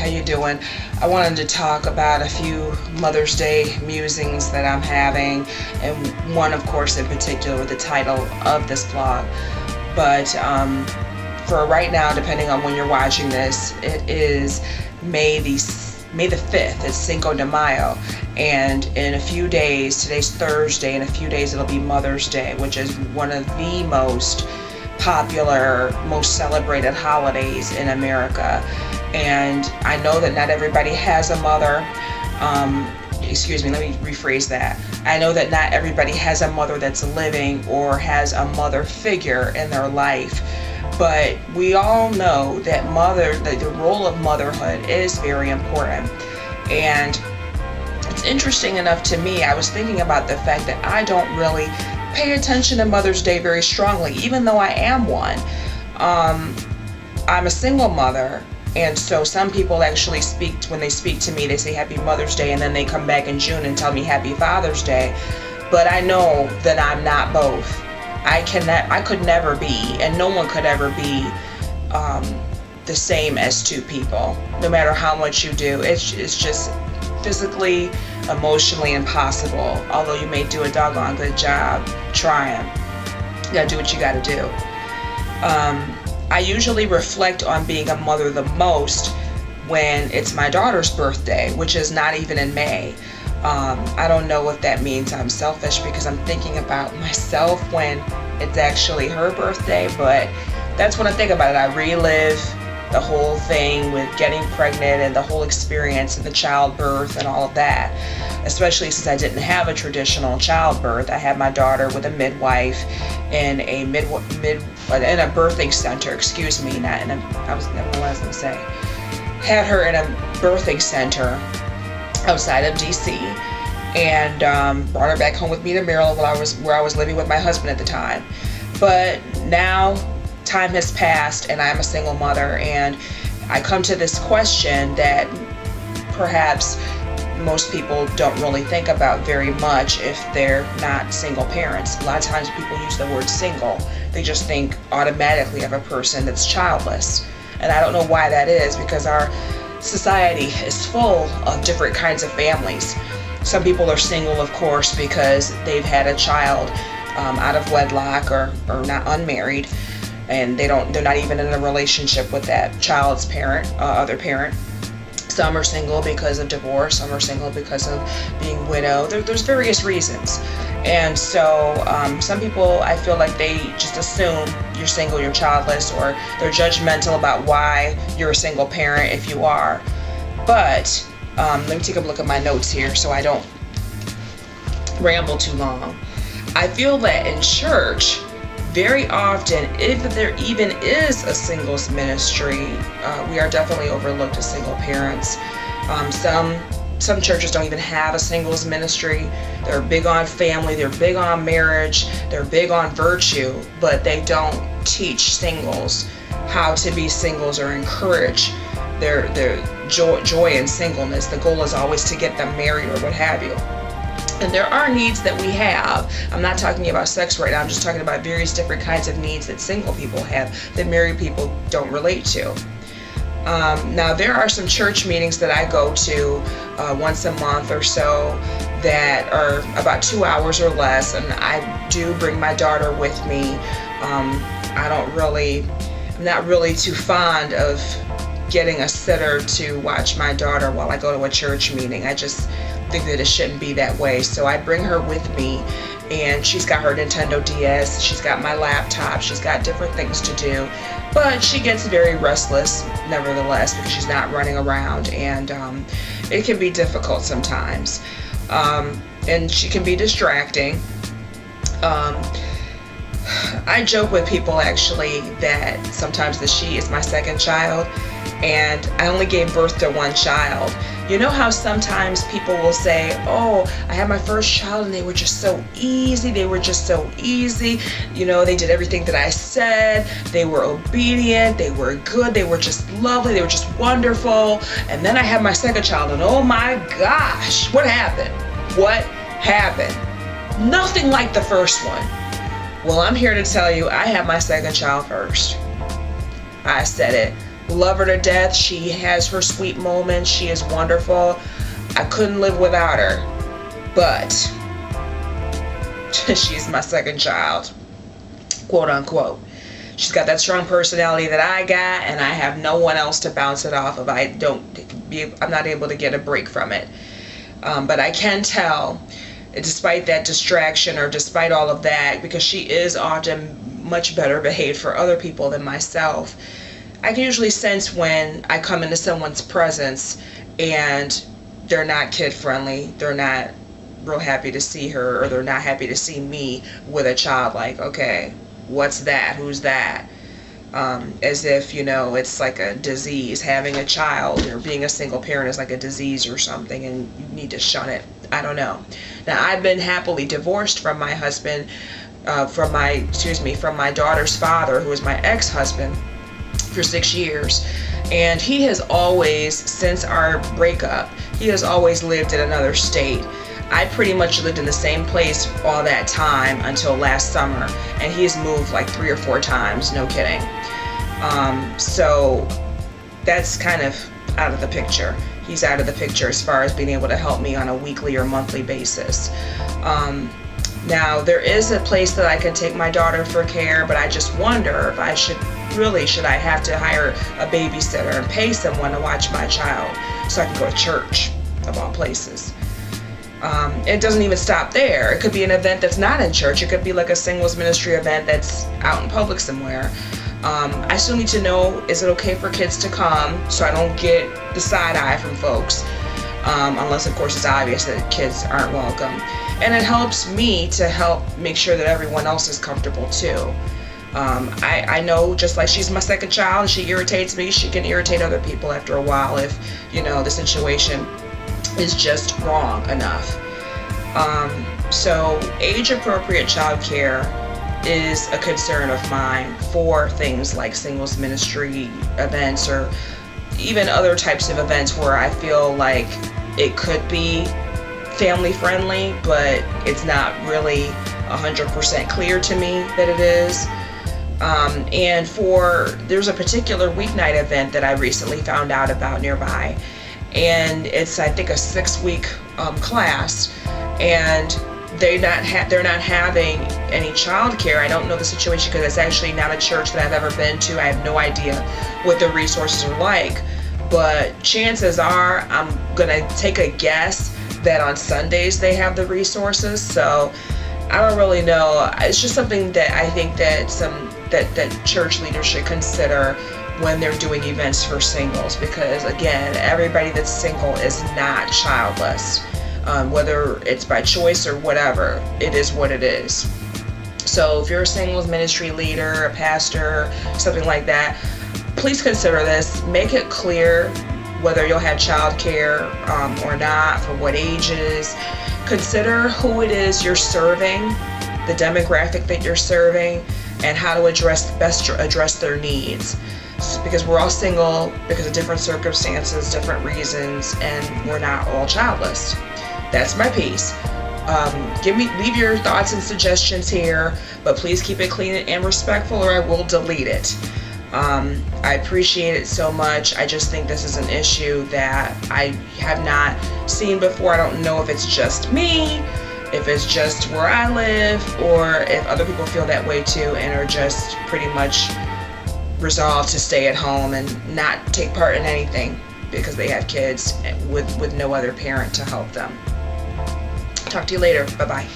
how you doing? I wanted to talk about a few Mother's Day musings that I'm having, and one, of course, in particular with the title of this vlog. But for right now, depending on when you're watching this, it is May the 5th. It's Cinco de Mayo, and in a few days, today's Thursday, in a few days it'll be Mother's Day, which is one of the most popular, most celebrated holidays in America. And I know that not everybody has a mother. Excuse me, let me rephrase that. I know that not everybody has a mother that's living or has a mother figure in their life. But we all know that the role of motherhood is very important. And it's interesting enough to me, I was thinking about the fact that I don't really pay attention to Mother's Day very strongly, even though I am one. I'm a single mother, and so some people actually when they speak to me, they say Happy Mother's Day, and then they come back in June and tell me Happy Father's Day. But I know that I'm not both. I could never be, and no one could ever be the same as two people, no matter how much you do. It's just physically, emotionally impossible, although you may do a doggone good job trying. You gotta do what you gotta do. I usually reflect on being a mother the most when it's my daughter's birthday, which is not even in May. I don't know if that means I'm selfish because I'm thinking about myself when it's actually her birthday, but that's when I think about it. I relive the whole thing with getting pregnant and the whole experience and the childbirth and all of that, especially since I didn't have a traditional childbirth. I had my daughter with a midwife in a birthing center, excuse me, not in a, I was never what I was gonna say. Had her in a birthing center outside of DC, and brought her back home with me to Maryland where I was living with my husband at the time. But now time has passed and I'm a single mother, and I come to this question that perhaps most people don't really think about very much if they're not single parents. A lot of times people use the word single. They just think automatically of a person that's childless. And I don't know why that is, because our society is full of different kinds of families. Some people are single, of course, because they've had a child out of wedlock or not unmarried, and they're not even in a relationship with that child's other parent. Some are single because of divorce, some are single because of being widowed. There's various reasons. And so some people, I feel like they just assume you're single, you're childless, or they're judgmental about why you're a single parent if you are. But let me take a look at my notes here so I don't ramble too long. I feel that in church, very often, if there even is a singles ministry, we are definitely overlooked as single parents. Some churches don't even have a singles ministry. They're big on family, they're big on marriage, they're big on virtue, but they don't teach singles how to be singles or encourage their joy in singleness. The goal is always to get them married or what have you. And there are needs that we have. I'm not talking about sex right now. I'm just talking about various different kinds of needs that single people have that married people don't relate to. Now, there are some church meetings that I go to once a month or so that are about 2 hours or less, and I do bring my daughter with me. I'm not really too fond of getting a sitter to watch my daughter while I go to a church meeting. I just think that it shouldn't be that way. So I bring her with me, and she's got her Nintendo DS, she's got my laptop, she's got different things to do. But she gets very restless nevertheless because she's not running around, and it can be difficult sometimes. And she can be distracting. I joke with people actually that sometimes that she is my second child, and I only gave birth to one child. You know how sometimes people will say, oh, I had my first child and they were just so easy, you know, they did everything that I said, they were obedient, they were good, they were just lovely, they were just wonderful. And then I had my second child, and oh my gosh, what happened? What happened? Nothing like the first one. Well, I'm here to tell you, I had my second child first. I said it Love her to death. She has her sweet moments. She is wonderful. I couldn't live without her. But she's my second child, quote unquote. She's got that strong personality that I got, and I have no one else to bounce it off of. I'm not able to get a break from it. But I can tell, despite that distraction or despite all of that, because she is often much better behaved for other people than myself, I can usually sense when I come into someone's presence and they're not kid friendly, they're not real happy to see her, or they're not happy to see me with a child. Like, okay, what's that? Who's that? As if, you know, it's like a disease. Having a child or being a single parent is like a disease or something, and you need to shun it. I don't know. Now, I've been happily divorced from my husband, from my daughter's father, who is my ex-husband, for 6 years. And he has always, since our breakup, he has always lived in another state. I pretty much lived in the same place all that time until last summer, and he's moved like 3 or 4 times, no kidding. So that's kind of out of the picture. He's out of the picture as far as being able to help me on a weekly or monthly basis. Now, there is a place that I can take my daughter for care, but I just wonder if I should I have to hire a babysitter and pay someone to watch my child so I can go to church, of all places. It doesn't even stop there. It could be an event that's not in church. It could be like a singles ministry event that's out in public somewhere. I still need to know, is it okay for kids to come so I don't get the side eye from folks? Unless, of course, it's obvious that kids aren't welcome. And it helps me to help make sure that everyone else is comfortable too. I know, just like she's my second child and she irritates me, she can irritate other people after a while if, you know, the situation is just wrong enough. So age-appropriate childcare is a concern of mine for things like singles ministry events, or even other types of events where I feel like it could be family friendly, but it's not really 100% clear to me that it is. And there's a particular weeknight event that I recently found out about nearby, and it's, I think, a 6-week class, and they're not having any childcare. I don't know the situation because it's actually not a church that I've ever been to. I have no idea what the resources are like, but chances are I'm gonna take a guess that on Sundays they have the resources. So I don't really know. It's just something that I think that that church leaders should consider when they're doing events for singles, because again, everybody that's single is not childless. Whether it's by choice or whatever, it is what it is. So if you're a singles ministry leader, a pastor, something like that, please consider this. Make it clear whether you'll have child care or not, for what ages. Consider who it is you're serving, the demographic that you're serving, and how to best address their needs. Because we're all single because of different circumstances, different reasons, and we're not all childless. That's my piece. Leave your thoughts and suggestions here, but please keep it clean and respectful, or I will delete it. I appreciate it so much. I just think this is an issue that I have not seen before. I don't know if it's just me, if it's just where I live, or if other people feel that way too and are just pretty much resolved to stay at home and not take part in anything because they have kids with no other parent to help them. Talk to you later. Bye-bye.